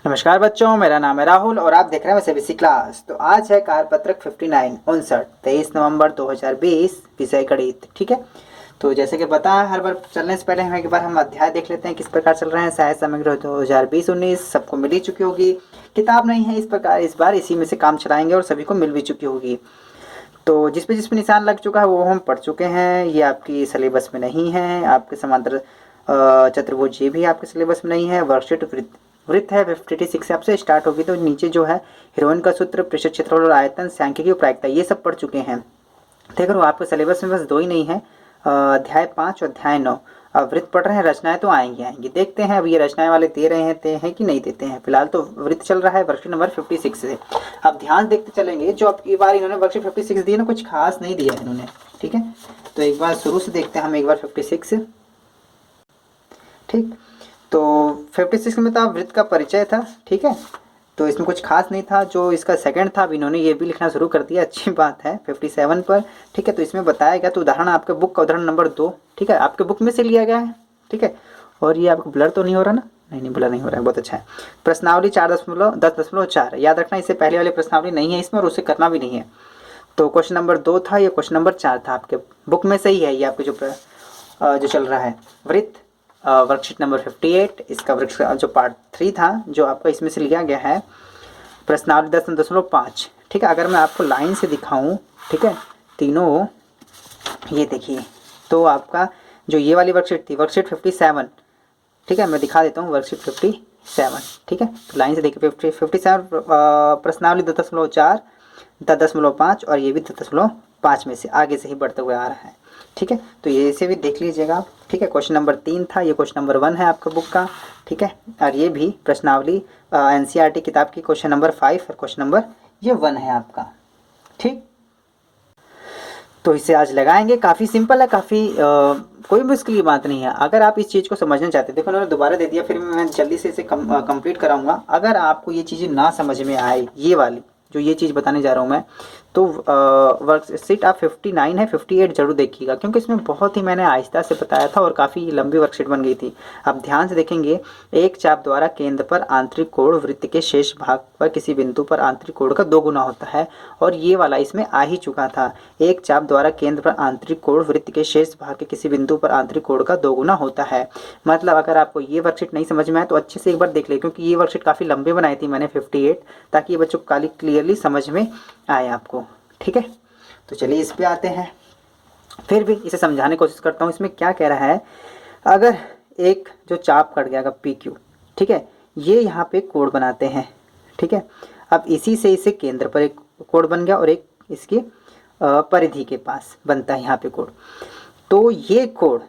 नमस्कार बच्चों, मेरा नाम है राहुल और आप देख रहे हैं सीबीएसई क्लास। तो आज है कार्यपत्रक 59 23 नवंबर 2020 विषय गणित। ठीक है, तो जैसे कि पता है हर बार चलने से पहले हम एक बार हम अध्याय देख लेते हैं किस प्रकार चल रहे हैं। सहायक सामग्री 2020-19 सबको मिल ही चुकी होगी। किताब नहीं है इस प्रकार, इस बार इसी में से काम चलाएंगे और सभी को मिल भी चुकी होगी। तो जिस पे निशान लग चुका है वो हम पढ़ चुके हैं। ये आपकी सिलेबस में नहीं है। आपके समांतर चतुर्भुज ये भी आपके सिलेबस में नहीं है। वर्कशीट वृत्त है 56 आपसे स्टार्ट होगी। तो नीचे जो है हीरोइन का सूत्र, पृष्ठ क्षेत्रफल और आयतन, सांख्यिकी और प्रायिकता ये सब पढ़ चुके हैं। देख लो आपके सिलेबस में बस दो ही नहीं है, अध्याय 5 और अध्याय 9। अब वृत्त पढ़ रहे हैं, रचनाएं तो आएंगी देखते हैं अब ये रचनाएं वाले दे रहे हैं कि नहीं देते हैं। फिलहाल तो वृत्त चल रहा है वर्कशीट नंबर 56 से। अब ध्यान देखते चलेंगे। जो अब की बार इन्होंने वर्कशीट 56 दी है ना, कुछ खास नहीं दिया है इन्होंने। ठीक है, तो एक बार शुरू से देखते हैं हम एक बार 56। ठीक, तो 56 में तो वृत्त का परिचय था। ठीक है, तो इसमें कुछ खास नहीं था। जो इसका सेकंड था अब इन्होंने ये भी लिखना शुरू कर दिया, अच्छी बात है 57 पर। ठीक है, तो इसमें बताया गया, तो उदाहरण आपके बुक का उदाहरण नंबर 2। ठीक है, आपके बुक में से लिया गया है। ठीक है, और ये आपको ब्लर तो नहीं हो रहा ना? नहीं ब्लर नहीं हो रहा है, बहुत अच्छा है। प्रश्नावली 4.10.4 याद रखना, इससे पहले वाली प्रश्नावली नहीं है इसमें और उसे करना भी नहीं है। तो क्वेश्चन नंबर 2 था, ये क्वेश्चन नंबर 4 था आपके बुक में से ही है। ये आपके जो चल रहा है वृत्त वर्कशीट नंबर 58, इसका वृक्ष जो पार्ट 3 था जो आपका इसमें से लिया गया है। प्रश्नावली 10.5। ठीक है, अगर मैं आपको लाइन से दिखाऊं, ठीक है, तीनों ये देखिए, तो आपका जो ये वाली वर्कशीट थी वर्कशीट 57। ठीक है, मैं दिखा देता हूँ वर्कशीट 57। ठीक है, तो लाइन से देखिए 57 प्रश्नावली 10.4, 10.5 और ये भी 10.5 में से आगे से ही बढ़ते हुए आ रहा है। ठीक है, तो ये इसे भी देख लीजिएगा। ठीक है, क्वेश्चन नंबर 3 था, ये क्वेश्चन नंबर 1 है आपका बुक का। ठीक है, और ये भी प्रश्नावली एनसीईआरटी किताब की क्वेश्चन नंबर 5 और क्वेश्चन नंबर ये 1 है आपका। ठीक, तो इसे आज लगाएंगे। काफ़ी सिंपल है, काफ़ी कोई मुश्किल की बात नहीं है अगर आप इस चीज़ को समझना चाहते हैं। देखो उन्होंने दोबारा दे दिया, फिर मैं जल्दी से इसे कंप्लीट कराऊंगा। अगर आपको ये चीज़ें ना समझ में आए, ये वाली जो ये चीज़ बताने जा रहा हूँ मैं, तो वर्कशीट आप 59 है 58 जरूर देखिएगा, क्योंकि इसमें बहुत ही मैंने आहिस्ता से बताया था और काफ़ी लंबी वर्कशीट बन गई थी। अब ध्यान से देखेंगे, एक चाप द्वारा केंद्र पर आंतरिक कोण वृत्त के शेष भाग पर किसी बिंदु पर आंतरिक कोण का 2 गुना होता है। और ये वाला इसमें आ ही चुका था, एक चाप द्वारा केंद्र पर आंतरिक कोण वृत्त के शेष भाग के किसी बिंदु पर आंतरिक कोण का 2 गुना होता है। मतलब अगर आपको ये वर्कशीट नहीं समझ में आए तो अच्छे से एक बार देख ले, क्योंकि ये वर्कशीट काफ़ी लंबी बनाई थी मैंने 58, ताकि ये बच्चों को क्लियरली समझ में आए आपको। ठीक है, तो चलिए इस पे आते हैं। फिर भी इसे समझाने की कोशिश करता हूँ। इसमें क्या कह रहा है, अगर एक जो चाप कट गया पी क्यू, ठीक है, ये यहाँ पे कोण बनाते हैं। ठीक है, अब इसी से इसे केंद्र पर एक कोण बन गया और एक इसकी परिधि के पास बनता है यहाँ पे कोण। तो ये कोण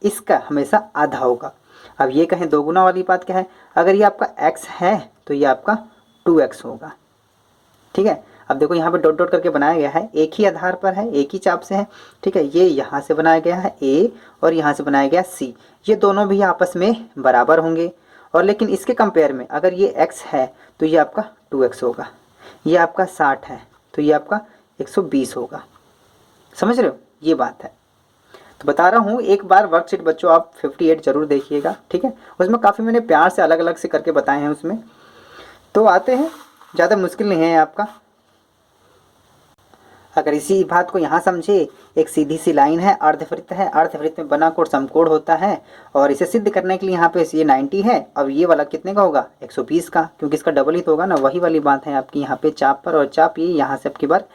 इसका हमेशा आधा होगा। अब ये कहें 2 गुना वाली बात क्या है, अगर ये आपका x है तो ये आपका 2x होगा। ठीक है, अब देखो यहाँ पे डॉट डॉट करके बनाया गया है, एक ही आधार पर है, एक ही चाप से है। ठीक है, ये यहाँ से बनाया गया है A और यहाँ से बनाया गया C, ये दोनों भी आपस में बराबर होंगे। और लेकिन इसके कंपेयर में अगर ये x है तो ये आपका 2x होगा, ये आपका 60 है तो ये आपका 120 होगा। समझ रहे हो, ये बात है। तो बता रहा हूँ, एक बार वर्कशीट बच्चों आप 58 जरूर देखिएगा। ठीक है, उसमें काफ़ी मैंने प्यार से अलग अलग से करके बताए हैं उसमें। तो आते हैं, ज़्यादा मुश्किल नहीं है आपका। अगर इसी बात को यहाँ समझे, एक सीधी सी लाइन है, अर्धवृत्त है, अर्धवृत्त में बना कोण समकोण होता है। और इसे सिद्ध करने के लिए यहाँ पे ये 90 है, अब ये वाला कितने का होगा 120 का, क्योंकि इसका डबल ही तो होगा ना। वही वाली बात है आपकी यहाँ पे चाप पर, और चाप ये यहाँ से आपकी बार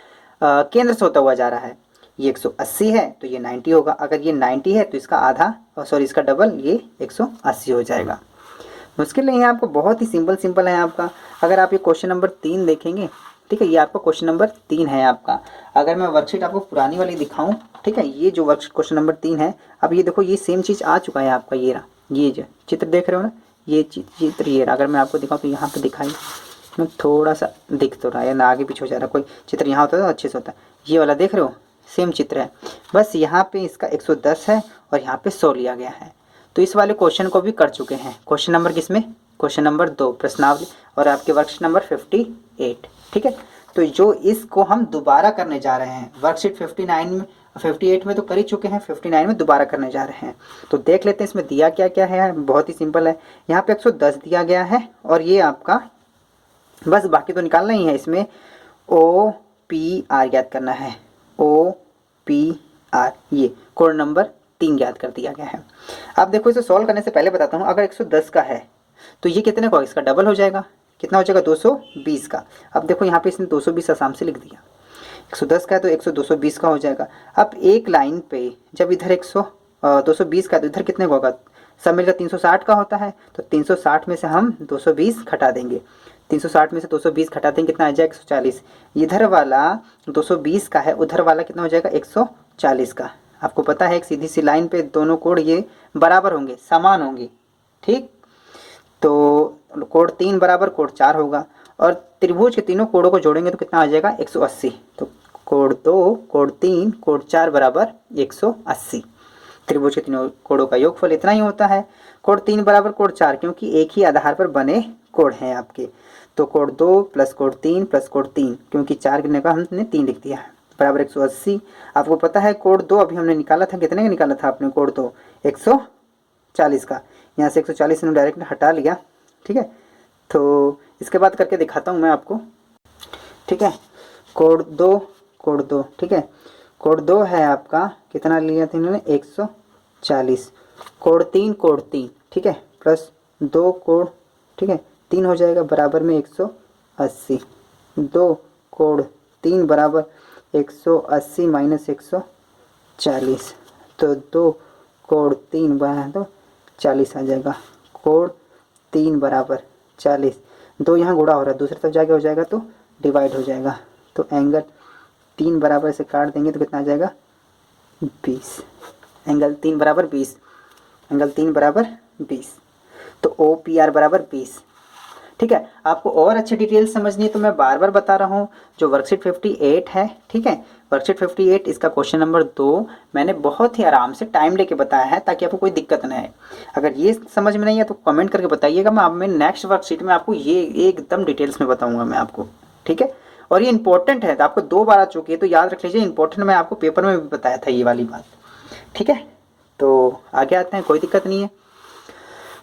केंद्र से होता हुआ जा रहा है। ये 180 है तो ये 90 होगा, अगर ये 90 है तो इसका आधा सॉरी इसका डबल ये 180 हो जाएगा। मुश्किल नहीं है आपको, बहुत ही सिंपल है आपका। अगर आप ये क्वेश्चन नंबर 3 देखेंगे, ठीक है, ये आपका क्वेश्चन नंबर 3 है आपका। अगर मैं वर्कशीट आपको पुरानी वाली दिखाऊं, ठीक है, ये जो वर्कशीट क्वेश्चन नंबर 3 है, अब ये देखो ये सेम चीज़ आ चुका है आपका। ये रहा, ये जो चित्र देख रहे हो ना, ये चित्र ये रहा। अगर मैं आपको दिखाऊं तो यहाँ पे दिखाई मैं थोड़ा सा दिख तो रहा है ना, आगे पीछे हो जा रहा है। कोई चित्र यहाँ होता है तो अच्छे से होता है, ये वाला देख रहे हो सेम चित्र है, बस यहाँ पे इसका 110 है और यहाँ पे 100 लिया गया है। तो इस वाले क्वेश्चन को भी कर चुके हैं। क्वेश्चन नंबर किसमें, क्वेश्चन नंबर 2 प्रश्नावली और आपके वर्कशीट नंबर 58। ठीक है, तो जो इसको हम दोबारा करने जा रहे हैं वर्कशीट 59 में 58 में तो कर ही चुके हैं, 59 में दोबारा करने जा रहे हैं। तो देख लेते हैं इसमें दिया क्या क्या है। बहुत ही सिंपल है, यहाँ पे 110 दिया गया है और ये आपका बस बाकी तो निकालना ही है। इसमें ओ पी आर याद करना है, ओ पी आर, ये कोड नंबर 3 याद कर दिया गया है। अब देखो इसे सॉल्व करने से पहले बताता हूँ, अगर 110 का है तो ये कितने का, इसका डबल हो जाएगा, कितना हो जाएगा 220 का। अब देखो यहाँ पे इसने 220 आसाम से लिख दिया, 110 का है तो 100 220 का हो जाएगा। अब एक लाइन पे जब इधर 220 का, तो इधर कितने का होगा, सब मिलकर 360 का होता है, तो 360 में से हम 220 घटा देंगे, 360 में से 220 घटा देंगे, कितना आ जाएगा 140। इधर वाला 220 का है, उधर वाला कितना हो जाएगा 140 का। आपको पता है एक सीधी सी लाइन पे दोनों कोड ये बराबर होंगे, समान होंगे, ठीक। तो कोड 3 बराबर कोड 4 होगा, और त्रिभुज के तीनों कोडों को जोड़ेंगे तो कितना आ जाएगा 180। तो कोड 2, कोड 3, कोड 4 बराबर 180। त्रिभुज के तीनों कोडों का योगफल इतना ही होता है। कोड 3 बराबर कोड 4, क्योंकि एक ही आधार पर बने कोड हैं आपके। तो code 2 plus code 3 plus code 3, क्योंकि 4 गिनने का हमने 3 लिख दिया है, बराबर 180। आपको पता है कोड 2 अभी हमने निकाला था, कितने का निकाला था आपने कोड 2, 140 का। यहाँ से 140 ने डायरेक्ट हटा लिया, ठीक है। तो इसके बाद करके दिखाता हूँ मैं आपको, ठीक है। कोड 2, ठीक है। कोड 2 है आपका, कितना लिया था इन्होंने 140। कोड 3, ठीक है, प्लस 2 कोड, ठीक है, 3 हो जाएगा बराबर में 180। 2 कोड 3 बराबर 180 माइनस 140, तो 2 कोड 3 बराबर तो 40 आ जाएगा। कोड 3 बराबर 40, 2 यहाँ गुणा हो रहा है, दूसरी तरफ जाके हो जाएगा तो डिवाइड हो जाएगा। तो एंगल 3 बराबर से काट देंगे तो कितना आ जाएगा 20। एंगल 3 बराबर 20, एंगल 3 बराबर 20। तो ओ पी आर बराबर 20, ठीक है। आपको और अच्छी डिटेल समझनी है तो मैं बार बार बता रहा हूँ, जो वर्कशीट 58 है, ठीक है, वर्कशीट 58 इसका क्वेश्चन नंबर 2 मैंने बहुत ही आराम से टाइम लेके बताया है, ताकि आपको कोई दिक्कत न आए। अगर ये समझ में नहीं है तो कमेंट करके बताइएगा, मैं नेक्स्ट वर्कशीट में आपको ये एकदम डिटेल्स में बताऊँगा मैं आपको, ठीक है। और ये इंपॉर्टेंट है, तो आपको 2 बार आ चुकी है तो याद रख लीजिए, इंपॉर्टेंट मैं आपको पेपर में भी बताया था ये वाली बात, ठीक है। तो आगे आते हैं, कोई दिक्कत नहीं है।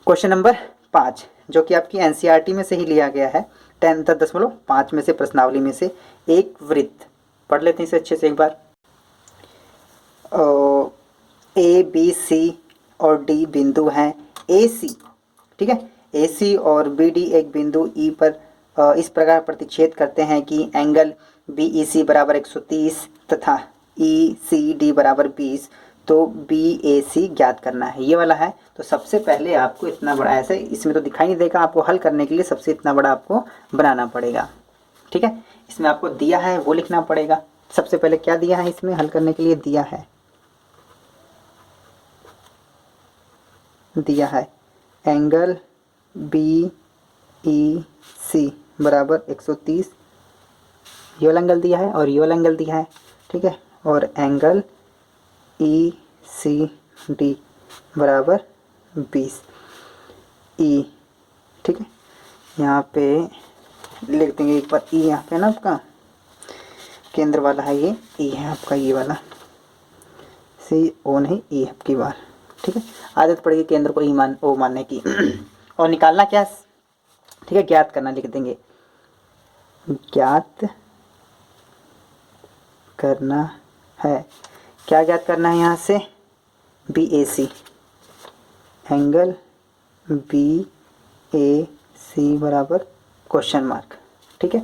क्वेश्चन नंबर 5 जो कि आपकी एनसीईआरटी में से ही लिया गया है, 10.5 में से प्रश्नावली में से, एक वृत्त, पढ़ लेते हैं इसे अच्छे से एक बार। ए बी सी और डी बिंदु हैं, ए सी, ठीक है, ए सी और बी डी एक बिंदु ई पर इस प्रकार प्रतिच्छेद करते हैं कि एंगल बी ई सी बराबर 130 तथा ई सी डी बराबर 20, तो बी ए सी ज्ञात करना है, ये वाला है। तो सबसे पहले आपको इतना बड़ा, ऐसे इसमें तो दिखाई नहीं देगा, आपको हल करने के लिए सबसे इतना बड़ा आपको बनाना पड़ेगा, ठीक है। इसमें आपको दिया है वो लिखना पड़ेगा। सबसे पहले क्या दिया है इसमें हल करने के लिए, दिया है एंगल बी ई सी बराबर 130, ये वाला एंगल दिया है और ये वाला एंगल दिया है, ठीक है, और एंगल ई सी डी बराबर 20 ई, ठीक है। यहाँ पे लिख देंगे एक बार, ई यहाँ पे ना आपका केंद्र वाला है, ये ई है आपका, ये वाला सी ओ नहीं, ई आपकी बार, ठीक है। आदत पड़ेगी केंद्र को ई ओ मानने की। और निकालना क्या, ठीक है, ज्ञात करना लिख देंगे, ज्ञात करना है। क्या ज्ञात करना है यहाँ से, बी ए सी, एंगल बी ए सी बराबर क्वेश्चन मार्क, ठीक है।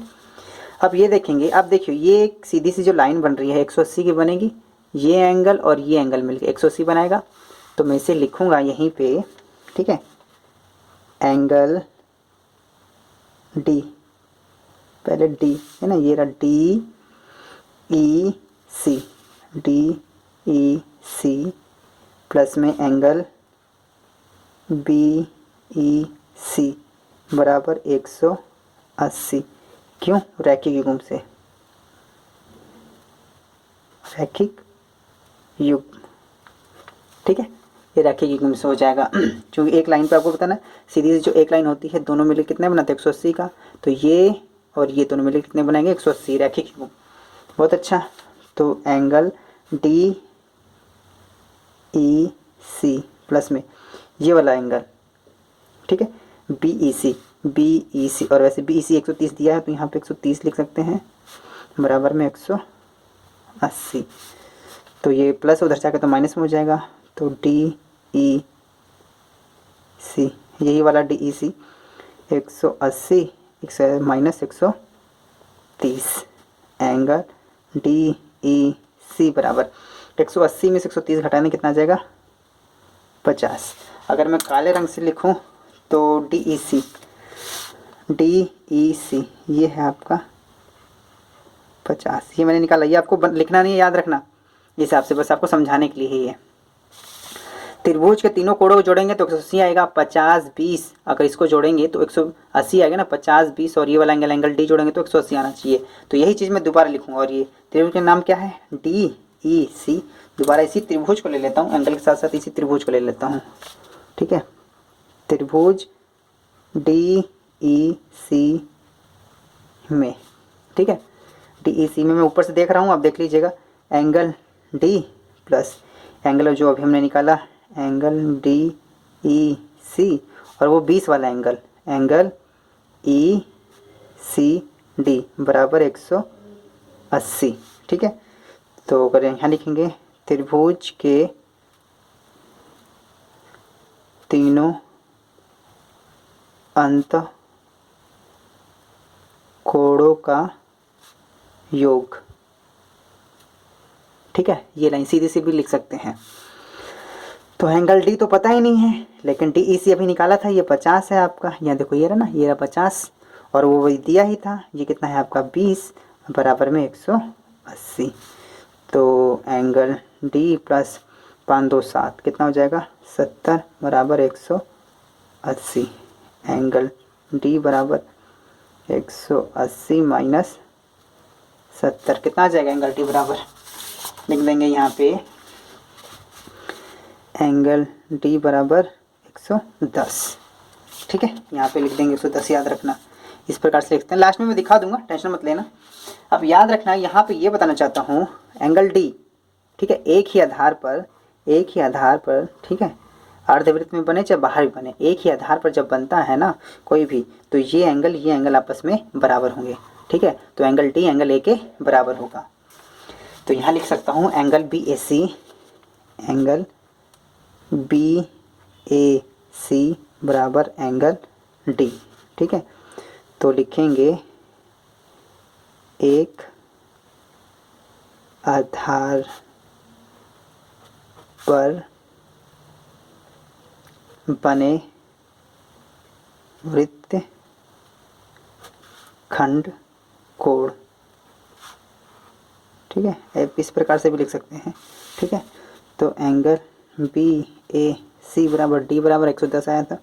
अब ये देखेंगे, अब देखियो ये एक सीधी सी जो लाइन बन रही है 180 की बनेगी, ये एंगल और ये एंगल मिलकर 180 बनाएगा। तो मैं इसे लिखूंगा यहीं पे, ठीक है, एंगल डी, पहले डी है ना, ये रहा डी ई सी, डी ई सी प्लस में एंगल बी ई सी बराबर 180। क्यों, रैखिक युग्म से, रैखिक युग्म, ठीक है, ये रैखिक युग्म से हो जाएगा। क्योंकि एक लाइन पे आपको पता ना, सीधी सी जो एक लाइन होती है दोनों मिले कितने बनाते हैं 180 का, तो ये और ये दोनों मिले कितने बनाएंगे 180, रैखिक युग्म। बहुत अच्छा। तो angle D E C plus में ये वाला एंगल, ठीक है, बी ई सी, और वैसे बी ई सी 130 दिया है तो यहाँ पे 130 लिख सकते हैं, बराबर में 180। तो ये प्लस उधर जाकर तो माइनस में हो जाएगा, तो डी ई सी, यही वाला डी ई सी 180 माइनस 130 एंगल डी ई सी बराबर 180 में से 130 घटाने कितना आ जाएगा 50। अगर मैं काले रंग से लिखूं तो डी ई सी ये है आपका 50, ये मैंने निकाला। ये आपको लिखना नहीं है, याद रखना इस हिसाब से, बस आपको समझाने के लिए ही है। त्रिभुज के तीनों कोणों को जोड़ेंगे तो 180 आएगा, 50 20 अगर इसको जोड़ेंगे तो 180 आएगा ना, 50 20 और ये वाला एंगल डी जोड़ेंगे तो 180 आना चाहिए। तो यही चीज़ मैं दोबारा लिखूंगा, और ये त्रिभुज का नाम क्या है डी ई सी। दोबारा इसी त्रिभुज को ले लेता हूँ, एंगल के साथ साथ इसी त्रिभुज को ले लेता हूँ, ठीक है। त्रिभुज डी ई सी में, ठीक है, डी ई सी में मैं ऊपर से देख रहा हूँ, आप देख लीजिएगा, एंगल डी प्लस एंगल जो अभी हमने निकाला एंगल डी ई सी, और वो 20 वाला एंगल ई सी डी बराबर 180, ठीक है। तो अगर यहाँ लिखेंगे त्रिभुज के तीनों अंत कोणों का योग, ठीक है, ये लाइन सीधी सी भी लिख सकते हैं। तो एंगल डी तो पता ही नहीं है, लेकिन डी ई सी अभी निकाला था, ये 50 है आपका, यहाँ देखो ये रहा ना, ये रहा 50 और वो वही दिया ही था, ये कितना है आपका 20 बराबर में 180। तो एंगल डी प्लस 5 2 7 कितना हो जाएगा 70 बराबर 180। एंगल डी बराबर 180 माइनस 70 कितना आ जाएगा एंगल डी बराबर, लिख देंगे यहाँ पे एंगल डी बराबर 110, ठीक है, यहाँ पे लिख देंगे 110, याद रखना इस प्रकार से लिखते हैं। लास्ट में मैं दिखा दूंगा, टेंशन मत लेना। अब याद रखना यहाँ पे ये बताना चाहता हूँ एंगल डी, ठीक है, एक ही आधार पर, ठीक है, अर्धवृत्त में बने चाहे बाहर भी बने, एक ही आधार पर जब बनता है ना कोई भी, तो ये एंगल आपस में बराबर होंगे, ठीक है। तो एंगल डी एंगल ए के बराबर होगा। तो यहाँ लिख सकता हूँ एंगल बी ए सी बराबर एंगल डी, ठीक है। तो लिखेंगे एक आधार पर बने वृत्त खंड कोण, ठीक है, इस प्रकार से भी लिख सकते हैं, ठीक है। तो एंगल बी ए सी बराबर डी बराबर 110 आया था,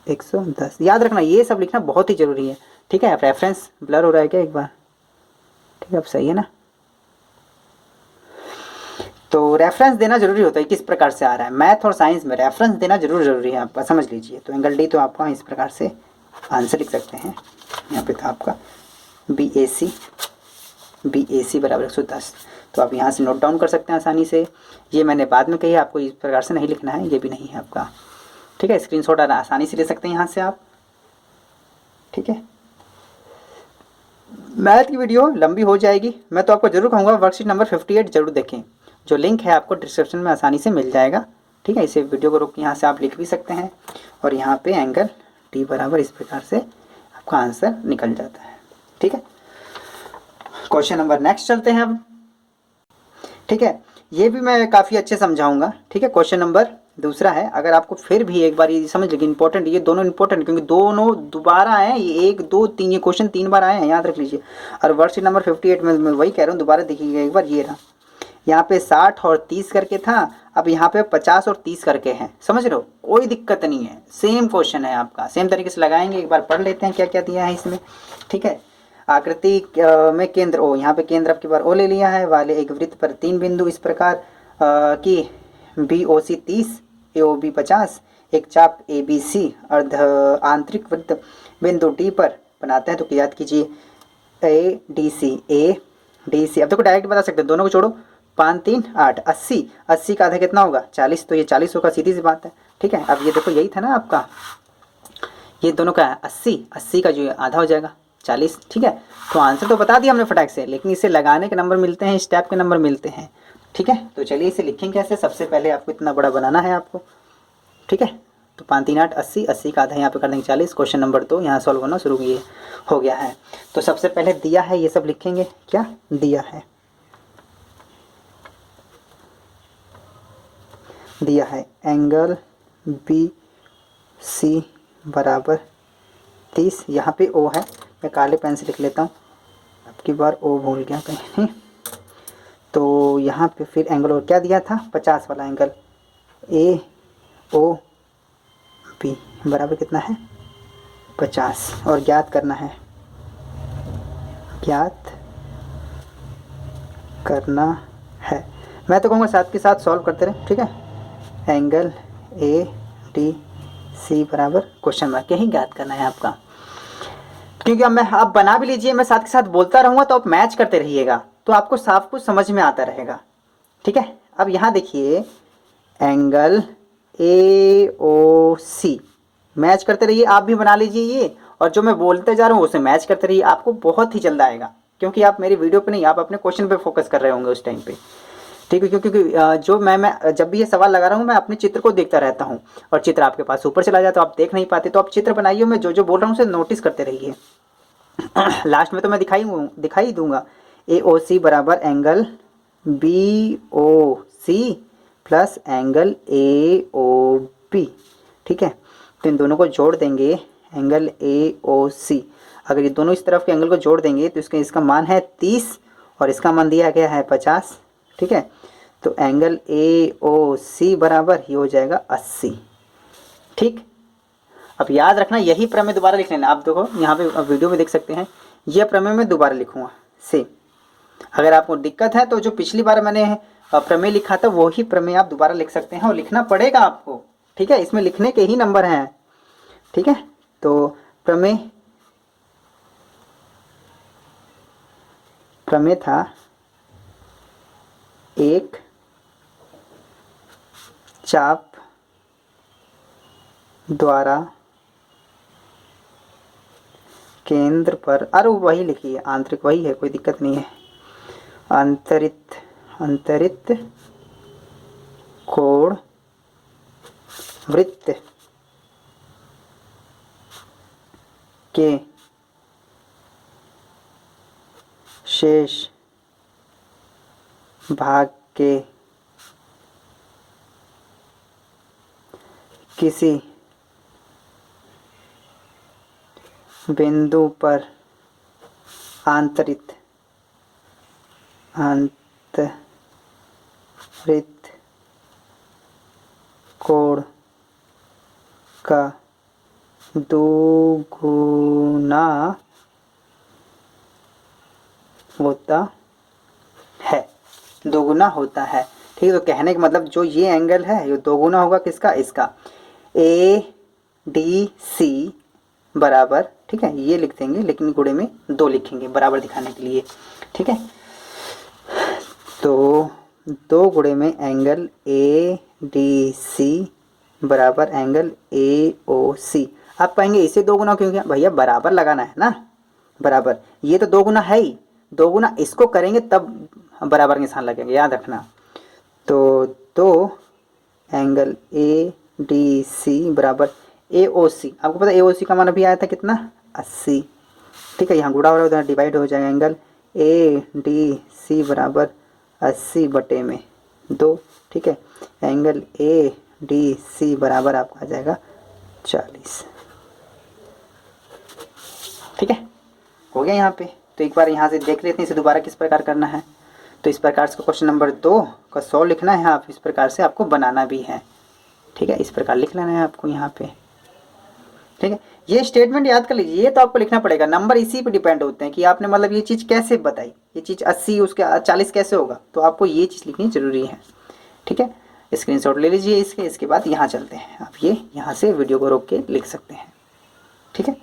110 याद रखना, ये सब लिखना बहुत ही ज़रूरी है, ठीक है। रेफरेंस ब्लर हो रहा है क्या एक बार, ठीक है, अब सही है ना। तो रेफरेंस देना जरूरी होता है, किस प्रकार से आ रहा है, मैथ और साइंस में रेफरेंस देना जरूरी है, आप समझ लीजिए। तो एंगल डी तो आपका इस प्रकार से आंसर लिख सकते हैं, यहाँ पे था आपका बी ए सी बराबर 110। तो आप यहाँ से नोट डाउन कर सकते हैं आसानी से, ये मैंने बाद में कही, आपको इस प्रकार से नहीं लिखना है, ये भी नहीं है आपका, ठीक है। स्क्रीनशॉट आसानी से ले सकते हैं यहाँ से आप, ठीक है। मैथ की वीडियो लंबी हो जाएगी, मैं तो आपको जरूर कहूँगा वर्कशीट नंबर 58 जरूर देखें, जो लिंक है आपको डिस्क्रिप्शन में आसानी से मिल जाएगा, ठीक है। इसे वीडियो को रोक के यहाँ से आप लिख भी सकते हैं, और यहाँ पे एंगल डी बराबर इस प्रकार से आपका आंसर निकल जाता है, ठीक है। क्वेश्चन नंबर नेक्स्ट चलते हैं अब, ठीक है, ये भी मैं काफ़ी अच्छे समझाऊंगा, ठीक है। क्वेश्चन नंबर दूसरा है, अगर आपको फिर भी एक बार ये समझ लीजिए इंपॉर्टेंट, ये दोनों इंपॉर्टेंट क्योंकि दोनों दोबारा आए हैं, ये 1 2 3 ये क्वेश्चन 3 बार आए हैं, याद रख लीजिए। और वर्कशीट नंबर 58 में मैं वही कह रहा हूँ, दोबारा देखिएगा एक बार, ये रहा, यहाँ पे 60 और 30 करके था, अब यहाँ पे 50 और 30 करके हैं, समझ रहे हो, कोई दिक्कत नहीं है, सेम क्वेश्चन है आपका, सेम तरीके से लगाएंगे। एक बार पढ़ लेते हैं क्या क्या दिया है इसमें, ठीक है। आकृति में केंद्र ओ, यहाँ पे केंद्र आपकी बार ओ ले लिया है, वाले एक वृत्त पर 3 बिंदु इस प्रकार की बी ओ सी 30 ए ओ बी 50, एक चाप ए बी सी अर्ध आंतरिक वृत्त बिंदु डी पर बनाते हैं। तो याद कीजिए ए डी सी, अब देखो डायरेक्ट बता सकते हैं, दोनों को छोड़ो 5 3 8 80, 80 का आधा कितना होगा 40, तो ये 40 होगा, सीधी सी बात है। ठीक है, अब ये देखो यही था ना आपका, ये दोनों का है 80, 80 का जो आधा हो जाएगा 40। ठीक है, तो आंसर तो बता दिया हमने फटाक से, लेकिन इसे लगाने के नंबर मिलते हैं, स्टेप के नंबर मिलते हैं। ठीक है, तो चलिए इसे लिखेंगे कैसे। सबसे पहले आपको इतना बड़ा बनाना है आपको। ठीक है, तो 5 3 8 80, 80 का आधा यहाँ पे कर देंगे 40। क्वेश्चन नंबर 2 यहाँ सॉल्व होना शुरू किए हो गया है। तो सबसे पहले दिया है, ये सब लिखेंगे, क्या दिया है, दिया है एंगल बी सी बराबर 30, यहाँ पे ओ है, मैं काले पेन से लिख लेता हूँ, अब की बार ओ भूल गया कहीं। तो यहाँ पे फिर एंगल और क्या दिया था 50 वाला एंगल, ए ओ बी बराबर कितना है 50, और ज्ञात करना है, ज्ञात करना है। मैं तो कहूँगा साथ के साथ सॉल्व करते रहे। ठीक है, एंगल ए डी सी बराबर क्वेश्चन मार्क, यही ज्ञात करना है आपका। क्योंकि अब मैं, आप बना भी लीजिए, मैं साथ के साथ बोलता रहूँगा तो आप मैच करते रहिएगा, तो आपको साफ कुछ समझ में आता रहेगा। ठीक है, अब यहाँ देखिए angle A O C, match करते रहिए, आप भी बना लीजिए ये, और जो मैं बोलते जा रहा हूँ उसे मैच करते रहिए, आपको बहुत ही जल्द आएगा। क्योंकि आप मेरी वीडियो पे नहीं, आप अपने क्वेश्चन पे फोकस कर रहे होंगे उस टाइम पे। ठीक है, क्योंकि जो मैं जब भी ये सवाल लगा रहा हूँ मैं अपने चित्र को देखता रहता हूँ, और चित्र आपके पास ऊपर चला जाता है तो आप देख नहीं पाते, तो आप चित्र बनाइए, मैं जो जो बोल रहा हूँ उसे नोटिस करते रहिए। लास्ट में तो मैं दिखाई दूंगा। ए ओ सी बराबर angle B O C plus angle A O B. ठीक है, तो इन दोनों को जोड़ देंगे, एंगल ए ओ सी, अगर ये दोनों इस तरफ के एंगल को जोड़ देंगे तो इसका मान है 30 और इसका मान दिया गया है 50। ठीक है, तो एंगल ए ओ सी बराबर ही हो जाएगा 80। ठीक, अब याद रखना यही प्रमेय दोबारा लिख लेना। आप देखो यहाँ पे वीडियो में देख सकते हैं, यह प्रमेय मैं दोबारा लिखूंगा से। अगर आपको दिक्कत है तो जो पिछली बार मैंने प्रमेय लिखा था वही प्रमेय आप दोबारा लिख सकते हैं, और लिखना पड़ेगा आपको। ठीक है, इसमें लिखने के ही नंबर हैं। ठीक है, तो प्रमेय था एक चाप द्वारा केंद्र पर, अरे वही लिखिए, आंतरिक वही है, कोई दिक्कत नहीं है, अंतरित कोण वृत्त के शेष भाग के किसी बिंदु पर आंतरित कोण का दोगुना होता है, दोगुना होता है। ठीक है, तो कहने का मतलब जो ये एंगल है ये दोगुना होगा किसका, इसका, ए डी सी बराबर, ठीक है ये लिख देंगे, लेकिन गुणे में 2 लिखेंगे बराबर दिखाने के लिए। ठीक है, तो 2 गुणे में एंगल ए डी सी बराबर एंगल ए ओ सी। आप कहेंगे इसे 2 गुना क्यों किया, भैया बराबर लगाना है ना, बराबर, ये तो 2 गुना है ही, 2 गुना इसको करेंगे तब बराबर के निशान लगेंगे, याद रखना। तो 2 एंगल ए डी सी बराबर ए ओ सी, आपको पता है ए ओ सी का मान अभी आया था कितना 80। ठीक है, यहाँ गुणा हो रहा है उधर डिवाइड हो जाएगा, एंगल ए डी सी बराबर 80/2। ठीक है, एंगल ए डी सी बराबर आपका आ जाएगा 40। ठीक है, हो गया यहाँ पे। तो एक बार यहाँ से देख लेते हैं इसे दोबारा किस प्रकार करना है। तो इस प्रकार से क्वेश्चन नंबर 2 का सॉल्व लिखना है, आप इस प्रकार से आपको बनाना भी है। ठीक है, इस प्रकार लिख लेना है आपको यहाँ पे। ठीक है, ये स्टेटमेंट याद कर लीजिए, ये तो आपको लिखना पड़ेगा, नंबर इसी पे डिपेंड होते हैं कि आपने मतलब ये चीज़ कैसे बताई, ये चीज़ 80 उसके 40 कैसे होगा, तो आपको ये चीज़ लिखनी जरूरी है। ठीक है, स्क्रीनशॉट ले लीजिए इसके बाद यहाँ चलते हैं, आप ये यहाँ से वीडियो को रोक के लिख सकते हैं। ठीक है,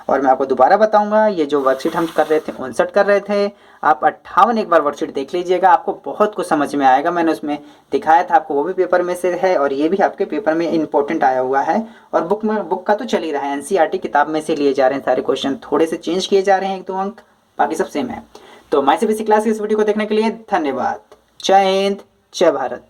और मैं आपको दोबारा बताऊंगा, ये जो वर्कशीट हम कर रहे थे 59 कर रहे थे, आप 58 एक बार वर्कशीट देख लीजिएगा, आपको बहुत कुछ समझ में आएगा। मैंने उसमें दिखाया था आपको, वो भी पेपर में से है और ये भी आपके पेपर में इंपॉर्टेंट आया हुआ है। और बुक का तो चल ही रहा है, एनसीईआरटी किताब में से लिए जा रहे हैं सारे क्वेश्चन, थोड़े से चेंज किए जा रहे हैं 1-2 अंक, बाकी सब सेम है। तो माय सीबीएसई क्लास की इस वीडियो को देखने के लिए धन्यवाद। जय हिंद, जय भारत।